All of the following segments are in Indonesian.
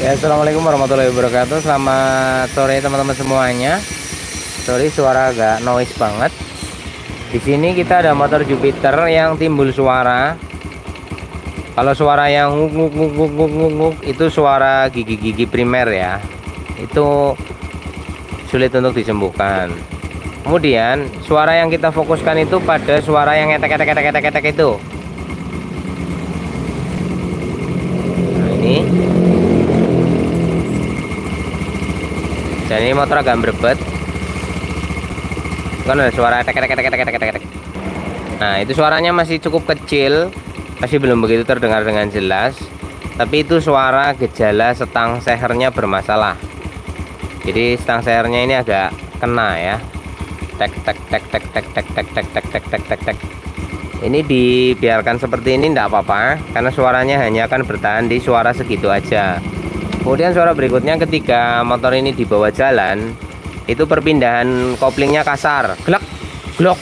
Ya, assalamualaikum warahmatullahi wabarakatuh. Selamat sore teman-teman semuanya. Sorry suara agak noise banget. Di sini kita ada motor Jupiter yang timbul suara. Kalau suara yang nguk nguk nguk nguk nguk nguk itu suara gigi-gigi primer ya. Itu sulit untuk disembuhkan. Kemudian suara yang kita fokuskan itu pada suara yang etek itu. Nah, ini. Dan ini motor agak berebet. Kan ada suara tek. Nah, itu suaranya masih cukup kecil, masih belum begitu terdengar dengan jelas. Tapi itu suara gejala setang sehernya bermasalah. Jadi setang sehernya ini agak kena ya. Tek. Ini dibiarkan seperti ini tidak apa-apa, karena suaranya hanya akan bertahan di suara segitu aja. Kemudian suara berikutnya ketika motor ini dibawa jalan, itu perpindahan koplingnya kasar, glek, glok.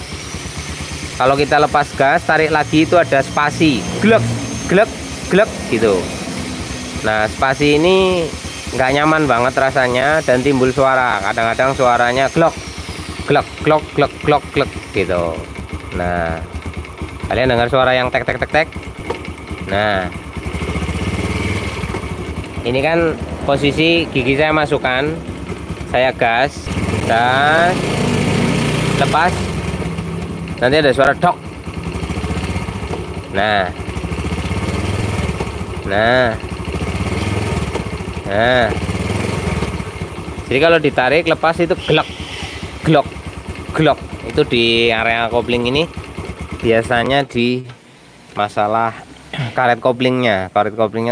Kalau kita lepas gas, tarik lagi itu ada spasi, glek, glek, glek gitu. Nah, spasi ini nggak nyaman banget rasanya dan timbul suara. Kadang-kadang suaranya glok, glok, glok, glok, glok, glok gitu. Nah, kalian dengar suara yang tek. Nah, ini kan posisi gigi saya masukkan, saya gas, lepas, nanti ada suara dok. Nah, jadi kalau ditarik lepas itu glok, glok, glok. Itu di area kopling ini biasanya di masalah karet koplingnya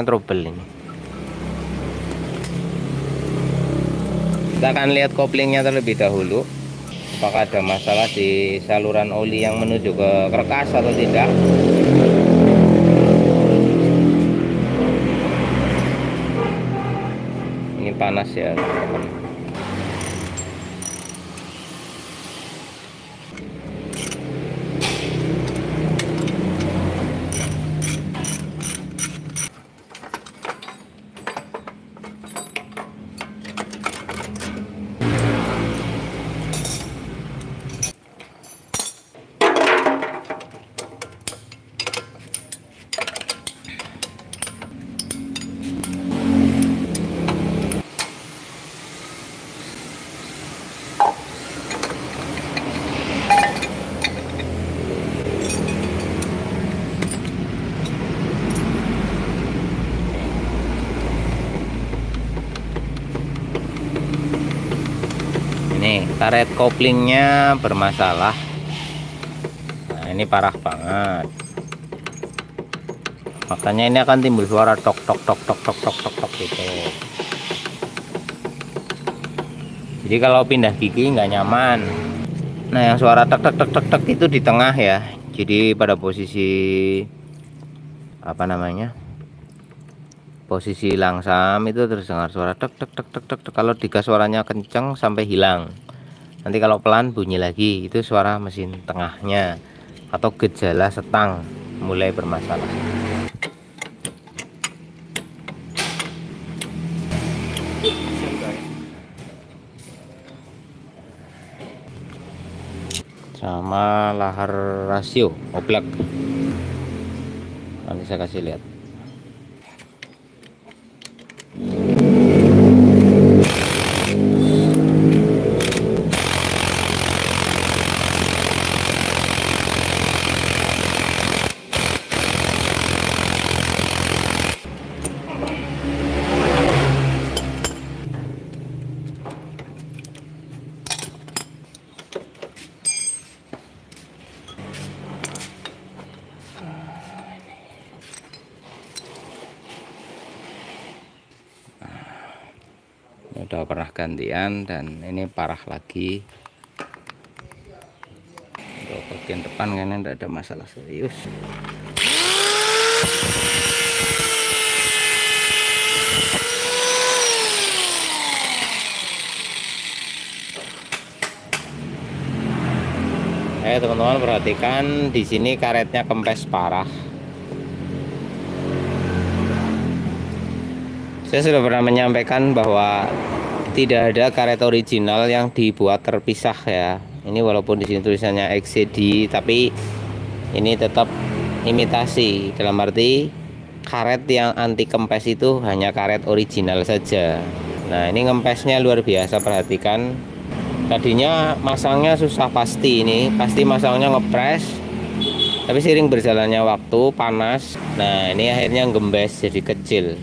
trouble ini. Kita akan lihat koplingnya terlebih dahulu, apakah ada masalah di saluran oli yang menuju ke kerkas atau tidak. Ini panas ya teman-teman. Nih, karet koplingnya bermasalah. Nah, ini parah banget. Makanya ini akan timbul suara tok gitu. Jadi kalau pindah gigi nggak nyaman. Nah, yang suara tek itu di tengah ya. Jadi pada posisi apa namanya? Posisi langsam itu terus dengar suara tek. Kalau digas suaranya kenceng sampai hilang. Nanti kalau pelan bunyi lagi, itu suara mesin tengahnya atau gejala setang mulai bermasalah. Sama lahar rasio oblak. Nanti saya kasih lihat. Udah pernah gantian dan ini parah lagi. Untuk bagian depan kayaknya tidak ada masalah serius. Teman-teman perhatikan di sini karetnya kempes parah. Saya sudah pernah menyampaikan bahwa tidak ada karet original yang dibuat terpisah ya. Ini walaupun di sini tulisannya XCD, tapi ini tetap imitasi. Dalam arti karet yang anti kempes itu hanya karet original saja. Nah, ini ngempesnya luar biasa, perhatikan. Tadinya masangnya susah pasti, ini pasti masangnya ngepres. Tapi seiring berjalannya waktu panas, nah ini akhirnya gembes jadi kecil.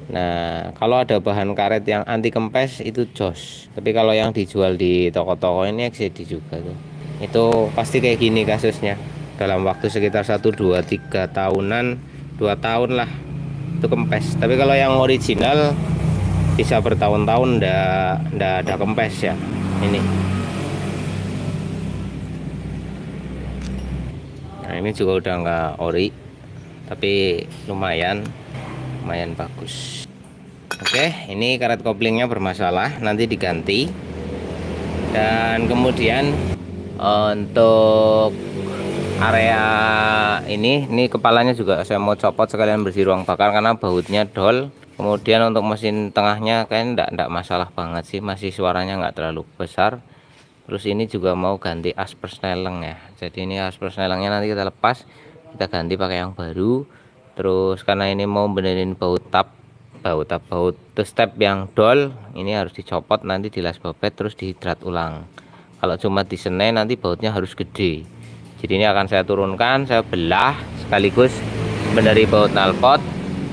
Nah, kalau ada bahan karet yang anti kempes itu jos. Tapi kalau yang dijual di toko-toko ini XCD juga tuh. Itu pasti kayak gini kasusnya. Dalam waktu sekitar 1, 2, 3 tahunan, 2 tahun lah itu kempes. Tapi kalau yang original bisa bertahun-tahun ndak ada kempes ya. Ini. Nah, ini juga udah nggak ori. Tapi lumayan bagus. Oke, ini karet koplingnya bermasalah, nanti diganti. Dan kemudian untuk area ini kepalanya juga saya mau copot sekalian bersih ruang bakar karena bautnya dol. Kemudian untuk mesin tengahnya kayaknya enggak masalah banget sih, masih suaranya nggak terlalu besar. Terus ini juga mau ganti as persneleng ya. Jadi ini as persnelengnya nanti kita lepas, kita ganti pakai yang baru. Terus karena ini mau benerin baut step yang dol, ini harus dicopot, nanti dilas bobet terus dihidrat ulang. Kalau cuma disene nanti bautnya harus gede. Jadi ini akan saya turunkan, saya belah sekaligus beneri baut knalpot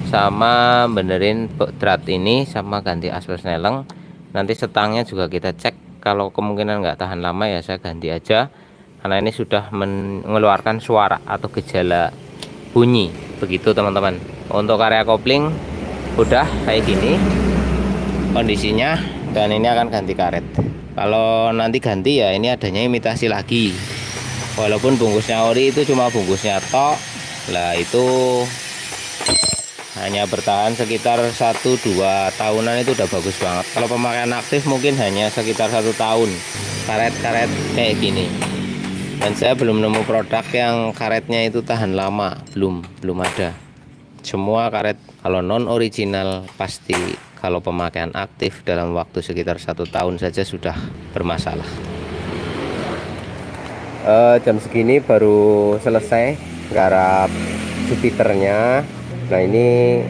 sama benerin drat ini sama ganti as persneleng. Nanti setangnya juga kita cek, kalau kemungkinan nggak tahan lama ya saya ganti aja karena ini sudah mengeluarkan suara atau gejala bunyi. Begitu teman-teman. Untuk area kopling udah kayak gini kondisinya, dan ini akan ganti karet. Kalau nanti ganti ya ini adanya imitasi lagi, walaupun bungkusnya ori itu cuma bungkusnya tok lah, itu hanya bertahan sekitar 1-2 tahunan itu udah bagus banget. Kalau pemakaian aktif mungkin hanya sekitar 1 tahun karet-karet kayak gini. Dan saya belum nemu produk yang karetnya itu tahan lama, belum ada. Semua karet kalau non original pasti kalau pemakaian aktif dalam waktu sekitar 1 tahun saja sudah bermasalah. Jam segini baru selesai garap Jupiternya. Nah, ini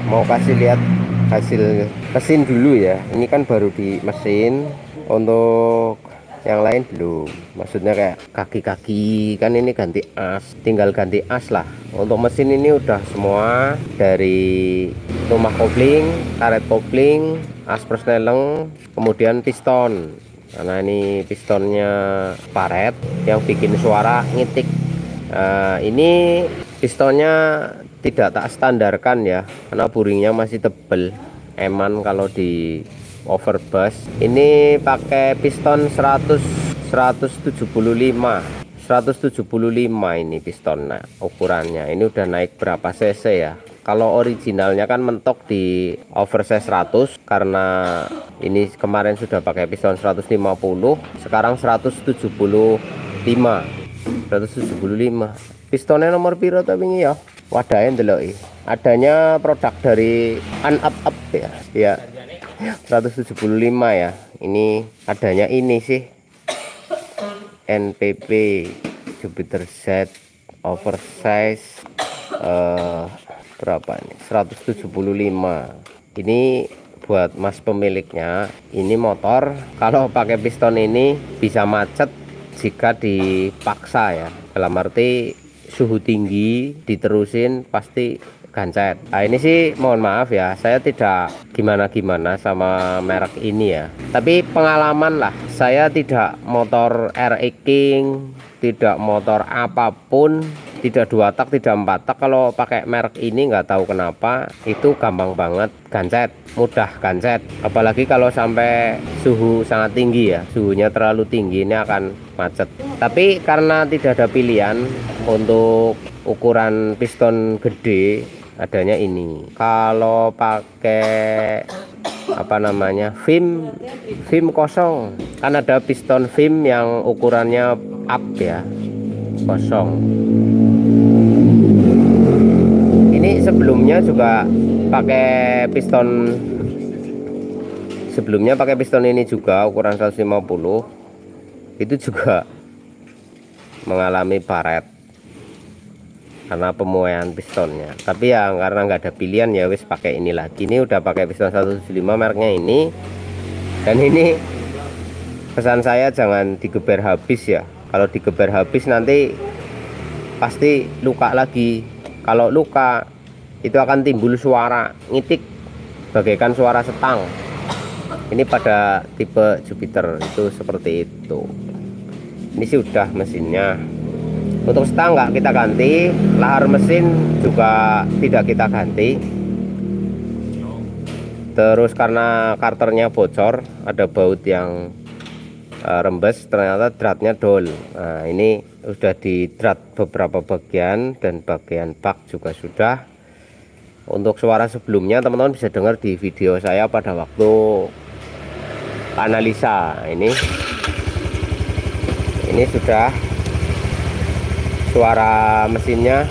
mau kasih lihat hasil mesin dulu ya. Ini kan baru di mesin, untuk yang lain belum. Maksudnya kayak kaki-kaki kan ini ganti as, tinggal ganti as lah. Untuk mesin ini udah semua, dari rumah kopling, karet kopling, as persneleng, kemudian piston. Karena ini pistonnya paret yang bikin suara ngitik. Ini pistonnya tidak tak standarkan ya, karena buringnya masih tebel. Eman kalau di overbus ini pakai piston 175 ini piston. Nah, ukurannya ini udah naik berapa cc ya. Kalau originalnya kan mentok di oversize 100, karena ini kemarin sudah pakai piston 150, sekarang 175. Pistonnya nomor piro tapi ini ya wadahnya ndelok. Adanya produk dari Up ya. Ya. 175 ya. Ini adanya ini sih. NPP Jupiter Z oversize berapa ini? 175. Ini buat mas pemiliknya. Ini motor kalau pakai piston ini bisa macet jika dipaksa ya. Dalam arti suhu tinggi diterusin pasti gancet. Nah, ini sih mohon maaf ya, saya tidak gimana-gimana sama merek ini ya. Tapi pengalaman lah, saya tidak motor RX King, tidak motor apapun, tidak 2 tak, tidak 4 tak. Kalau pakai merek ini nggak tahu kenapa itu gampang banget gancet, mudah gancet. Apalagi kalau sampai suhu sangat tinggi ya, suhunya terlalu tinggi ini akan macet. Tapi karena tidak ada pilihan untuk ukuran piston gede, adanya ini. Kalau pakai apa namanya film kosong, kan ada piston film yang ukurannya up ya, kosong. Ini sebelumnya juga pakai piston sebelumnya, pakai piston ini juga ukuran 150, itu juga mengalami baret karena pemuaian pistonnya. Tapi ya karena nggak ada pilihan ya wis pakai ini lagi. Ini udah pakai piston 175 mereknya ini. Dan ini pesan saya jangan digeber habis ya. Kalau digeber habis nanti pasti luka lagi. Kalau luka itu akan timbul suara ngitik bagaikan suara setang. Ini pada tipe Jupiter itu seperti itu. Ini sih udah mesinnya. Untuk stang nggak kita ganti, lahar mesin juga tidak kita ganti. Terus karena karternya bocor, ada baut yang rembes, ternyata dratnya dol. Nah ini sudah di drat beberapa bagian dan bagian bak juga sudah. Untuk suara sebelumnya teman-teman bisa dengar di video saya pada waktu analisa. Ini sudah suara mesinnya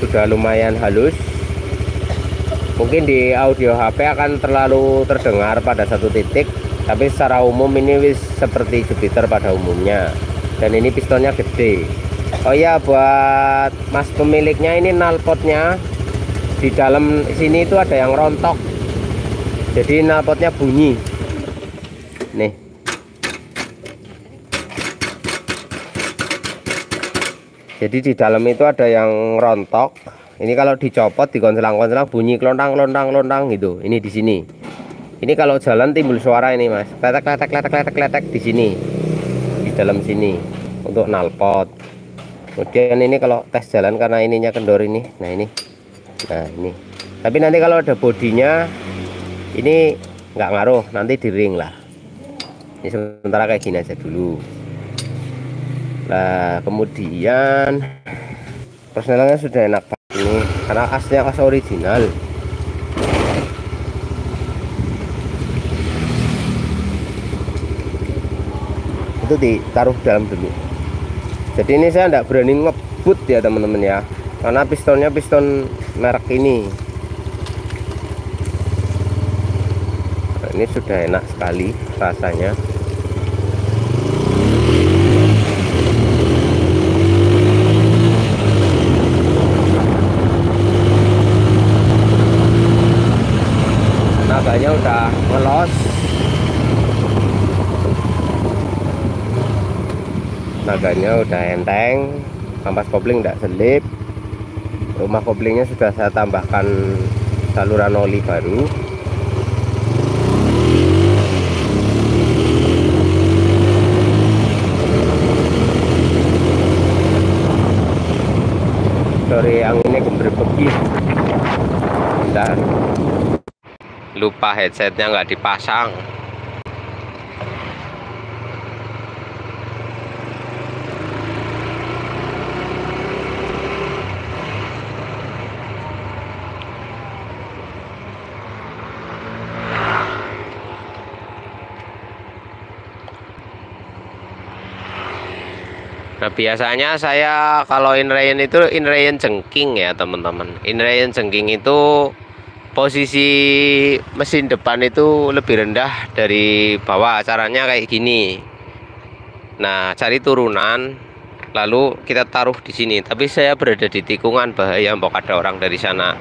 sudah lumayan halus. Mungkin di audio HP akan terlalu terdengar pada satu titik, tapi secara umum ini wis seperti Jupiter pada umumnya. Dan ini pistonnya gede. Oh ya, buat mas pemiliknya, ini knalpotnya di dalam sini itu ada yang rontok, jadi knalpotnya bunyi nih. Jadi di dalam itu ada yang rontok. Ini kalau dicopot, dikonselang-konselang bunyi klontang gitu. Ini di sini. Ini kalau jalan timbul suara ini, Mas. Kletek di sini. Di dalam sini untuk knalpot. Kemudian ini kalau tes jalan karena ininya kendor ini. Nah, ini. Nah, ini. Tapi nanti kalau ada bodinya ini nggak ngaruh, nanti di ring lah. Ini sementara kayak gini aja dulu. Nah kemudian persnelannya sudah enak banget ini karena asnya as original. Itu ditaruh dalam dulu. Jadi ini saya tidak berani ngebut ya teman-teman ya, karena pistonnya piston merek ini. Nah, ini sudah enak sekali rasanya. Naganya udah ngelos, naganya udah enteng, kampas kopling tidak selip. Rumah koplingnya sudah saya tambahkan saluran oli baru. Sorry, anginnya geber-gebir. Dan lupa headsetnya nggak dipasang. Nah biasanya saya kalau inrayan itu inrayan jengking ya teman-teman. Inrayan jengking itu posisi mesin depan itu lebih rendah dari bawah. Caranya kayak gini. Nah cari turunan, lalu kita taruh di sini. Tapi saya berada di tikungan, bahaya mbok ada orang dari sana.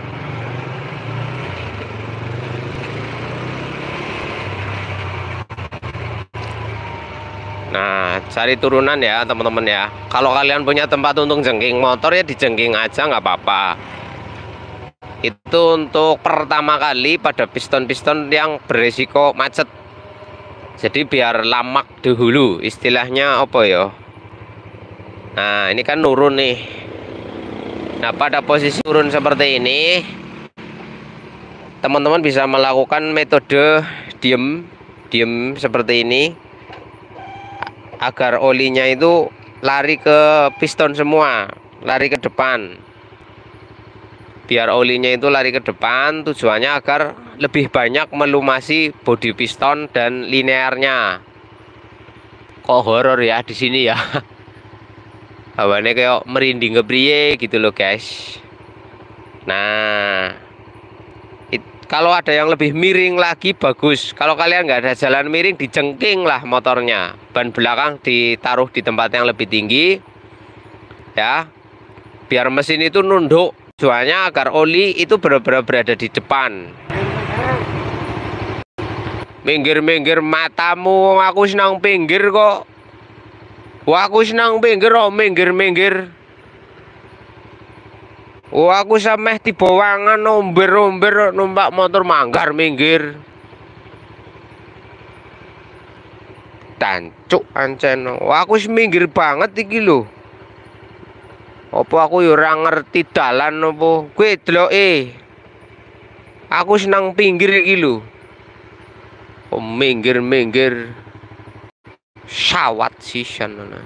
Nah cari turunan ya teman-teman ya. Kalau kalian punya tempat untuk jengking motor ya dijengking aja nggak apa-apa. Itu untuk pertama kali pada piston-piston yang beresiko macet. Jadi biar lamak dahulu, istilahnya apa ya. Nah ini kan nurun nih. Nah pada posisi turun seperti ini, teman-teman bisa melakukan metode diem seperti ini, agar olinya itu lari ke piston semua, lari ke depan. Biar olinya itu lari ke depan, tujuannya agar lebih banyak melumasi bodi piston dan linearnya. Kok horor ya di sini ya. Hawane kayak merinding kepriye gitu loh guys. Nah, kalau ada yang lebih miring lagi bagus. Kalau kalian nggak ada jalan miring, dijengking lah motornya. Ban belakang ditaruh di tempat yang lebih tinggi, ya. Biar mesin itu nunduk. Tujuannya agar oli itu benar-benar berada di depan. Minggir-minggir matamu, aku senang pinggir kok. Wah, aku senang pinggir, oh minggir-minggir. Wah, aku sameh tiba wangan omber-omber numpak motor manggar minggir. Tancuk ancen. Wah, aku minggir banget iki lho. Apa aku yo ora ngerti dalan apa? Kowe deloke. Aku senang pinggir iki lho. Oh, minggir-minggir. Sawat sisan ana.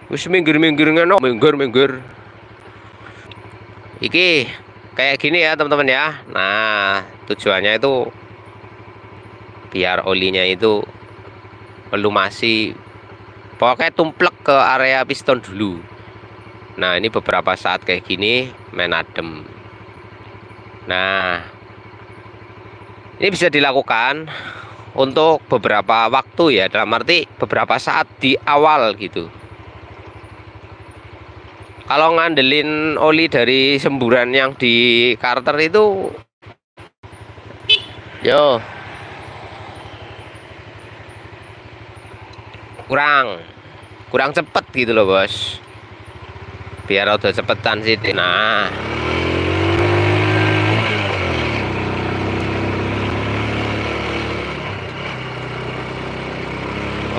Wis minggir-minggir ngono, minggir-minggir. Iki kayak gini ya teman-teman ya. Nah, tujuannya itu biar olinya itu melumasi, pokoknya tumplek ke area piston dulu. Nah, ini beberapa saat kayak gini main adem. Nah, ini bisa dilakukan untuk beberapa waktu ya, dalam arti beberapa saat di awal gitu. Kalau ngandelin oli dari semburan yang di karter itu, yo kurang cepet gitu loh bos. Biar udah cepetan sih. Nah,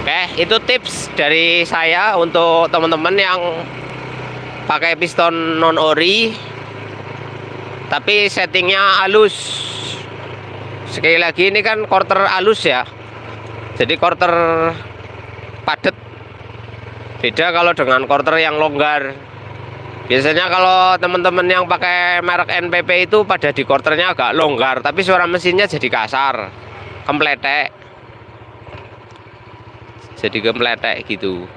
oke, itu tips dari saya untuk teman-teman yang pakai piston non ori tapi settingnya halus. Sekali lagi ini kan quarter halus ya, jadi quarter padat. Beda kalau dengan quarter yang longgar. Biasanya kalau teman-teman yang pakai merek NPP itu pada di quarternya agak longgar, tapi suara mesinnya jadi kasar, kempletek, jadi kempletek gitu.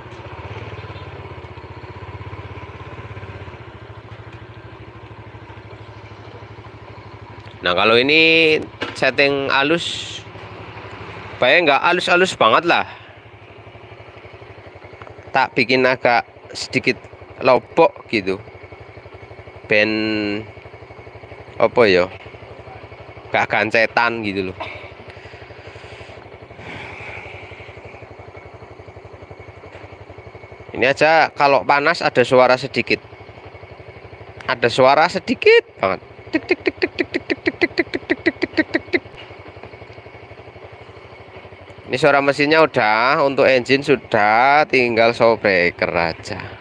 Nah, kalau ini setting halus, supaya nggak halus-halus banget lah, tak bikin agak sedikit lobok gitu, ben apa ya, gak gancetan gitu loh. Ini aja kalau panas ada suara sedikit, banget, tik tik tik tik tik tik tik tik tik tik tik tik tik tik tik tik. Ini suara mesinnya udah, untuk engine sudah, tinggal show breaker aja.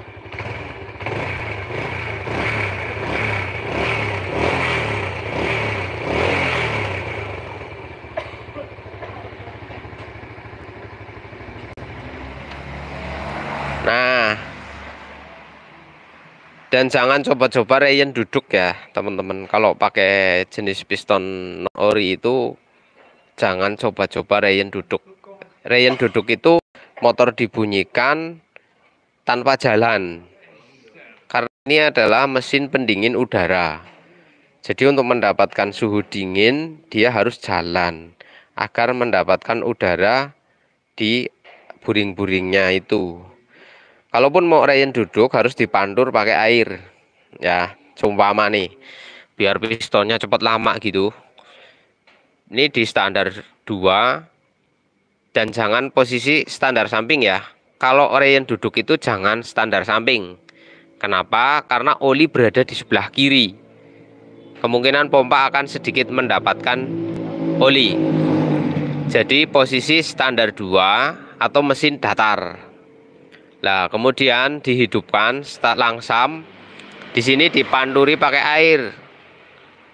Nah, dan jangan coba-coba reyen duduk ya teman-teman. Kalau pakai jenis piston non ori itu jangan coba-coba reyen duduk. Reyen duduk itu motor dibunyikan tanpa jalan, karena ini adalah mesin pendingin udara. Jadi untuk mendapatkan suhu dingin dia harus jalan agar mendapatkan udara di buring-buringnya itu. Kalaupun mau reyen duduk harus dipantur pakai air ya, seumpama nih biar pistonnya cepat lama gitu. Ini di standar 2 dan jangan posisi standar samping ya. Kalau reyen duduk itu jangan standar samping. Kenapa? Karena oli berada di sebelah kiri. Kemungkinan pompa akan sedikit mendapatkan oli. Jadi posisi standar 2 atau mesin datar. Nah, kemudian dihidupkan start langsam. Di sini dipanturi pakai air.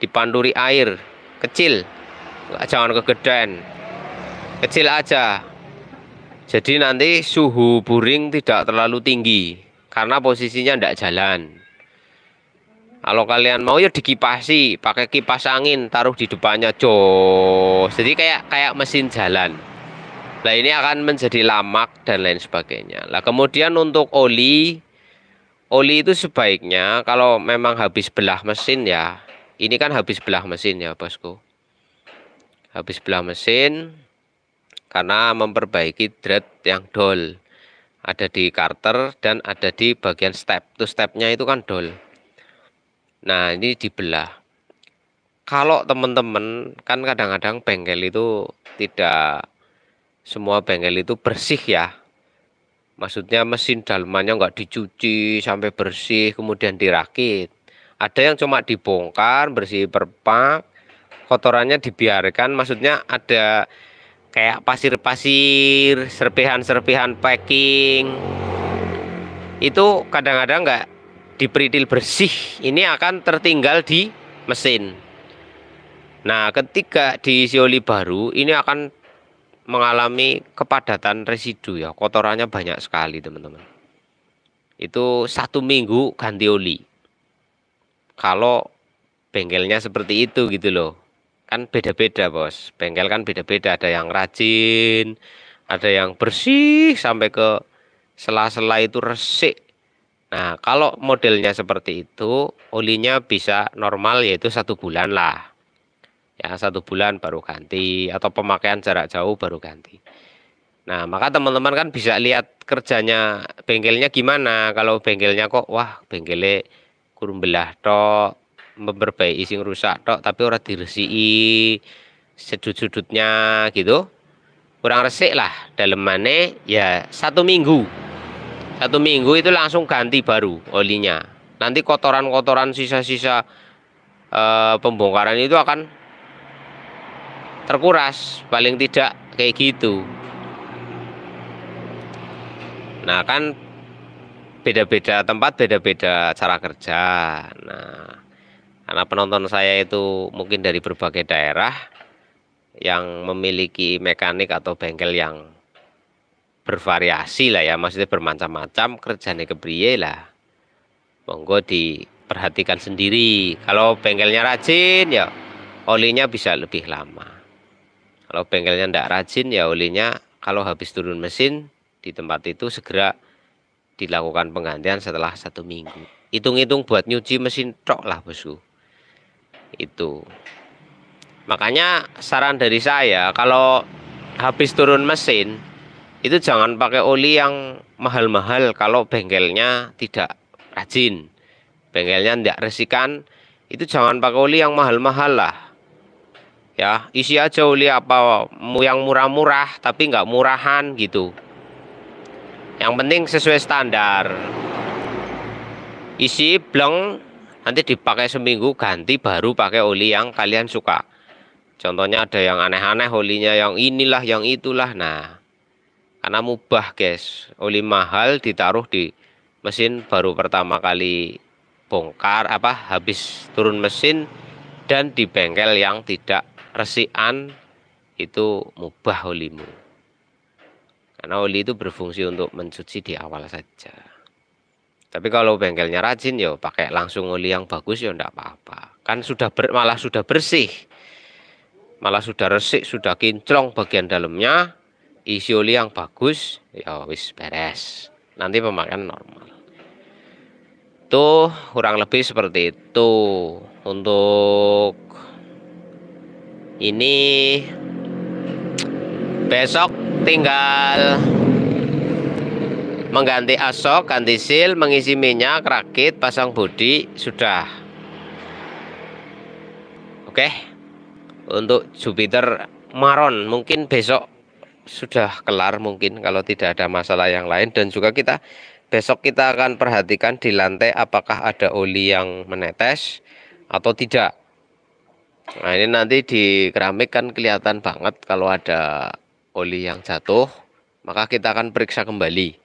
Dipanturi air kecil. Jangan kegedean. Kecil aja. Jadi nanti suhu buring tidak terlalu tinggi karena posisinya tidak jalan. Kalau kalian mau ya dikipasi, pakai kipas angin, taruh di depannya, jos. Jadi kayak mesin jalan. Nah, ini akan menjadi lamak dan lain sebagainya. Nah, kemudian untuk oli oli itu sebaiknya kalau memang habis belah mesin ya, ini kan habis belah mesin ya bosku. Habis belah mesin karena memperbaiki thread yang dol. Ada di karter dan ada di bagian step. Tuh stepnya itu kan dol. Nah ini dibelah. Kalau teman-teman kan kadang-kadang bengkel itu tidak semua bengkel itu bersih ya. Maksudnya mesin dalemannya nggak dicuci sampai bersih kemudian dirakit. Ada yang cuma dibongkar bersih perpak, kotorannya dibiarkan. Maksudnya ada kayak pasir-pasir, serpihan-serpihan packing. Itu kadang-kadang nggak diperitil bersih. Ini akan tertinggal di mesin. Nah, ketika diisi oli baru, ini akan mengalami kepadatan residu ya. Kotorannya banyak sekali, teman-teman. Itu 1 minggu ganti oli. Kalau bengkelnya seperti itu gitu loh. Kan beda-beda bos, bengkel kan beda-beda, ada yang rajin, ada yang bersih sampai ke sela-sela itu resik. Nah kalau modelnya seperti itu olinya bisa normal yaitu 1 bulan lah ya, 1 bulan baru ganti atau pemakaian jarak jauh baru ganti. Nah maka teman-teman kan bisa lihat kerjanya bengkelnya gimana. Kalau bengkelnya kok wah bengkelnya kurang belah tok, memperbaiki sing rusak tok tapi ora diresiki sudut-sudutnya gitu, kurang resik lah dalemane ya. 1 minggu itu langsung ganti baru olinya. Nanti kotoran-kotoran sisa-sisa pembongkaran itu akan terkuras paling tidak kayak gitu. Nah kan beda-beda tempat beda-beda cara kerja. Nah karena penonton saya itu mungkin dari berbagai daerah yang memiliki mekanik atau bengkel yang bervariasi lah ya, maksudnya bermacam-macam kerjanya kepriye lah. Monggo diperhatikan sendiri. Kalau bengkelnya rajin ya olinya bisa lebih lama. Kalau bengkelnya tidak rajin ya olinya kalau habis turun mesin di tempat itu segera dilakukan penggantian setelah 1 minggu. Hitung-hitung buat nyuci mesin tok lah bosku. Itu makanya saran dari saya kalau habis turun mesin itu jangan pakai oli yang mahal-mahal kalau bengkelnya tidak rajin, bengkelnya tidak resikan. Itu jangan pakai oli yang mahal-mahal lah ya, isi aja oli apa yang murah-murah tapi nggak murahan gitu, yang penting sesuai standar. Isi bleng, nanti dipakai seminggu ganti baru pakai oli yang kalian suka. Contohnya ada yang aneh-aneh olinya yang inilah yang itulah. Nah karena mubah guys, oli mahal ditaruh di mesin baru pertama kali bongkar habis turun mesin dan di bengkel yang tidak resikan itu mubah olimu. Karena oli itu berfungsi untuk mencuci di awal saja. Tapi kalau bengkelnya rajin ya pakai langsung oli yang bagus ya enggak apa-apa. Kan malah sudah bersih. Malah sudah resik, sudah kinclong bagian dalamnya. Isi oli yang bagus ya wis beres. Nanti pemakaian normal. Tuh kurang lebih seperti itu. Untuk ini besok tinggal mengganti asok, ganti seal, mengisi minyak, rakit, pasang bodi, sudah. Oke. Untuk Jupiter Maron mungkin besok sudah kelar mungkin kalau tidak ada masalah yang lain. Dan juga besok kita akan perhatikan di lantai apakah ada oli yang menetes atau tidak. Nah ini nanti di keramik kan kelihatan banget kalau ada oli yang jatuh, maka kita akan periksa kembali.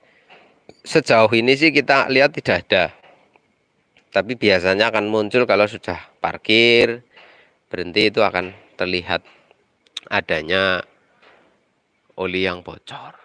Sejauh ini sih kita lihat tidak ada, tapi biasanya akan muncul kalau sudah parkir berhenti, itu akan terlihat adanya oli yang bocor.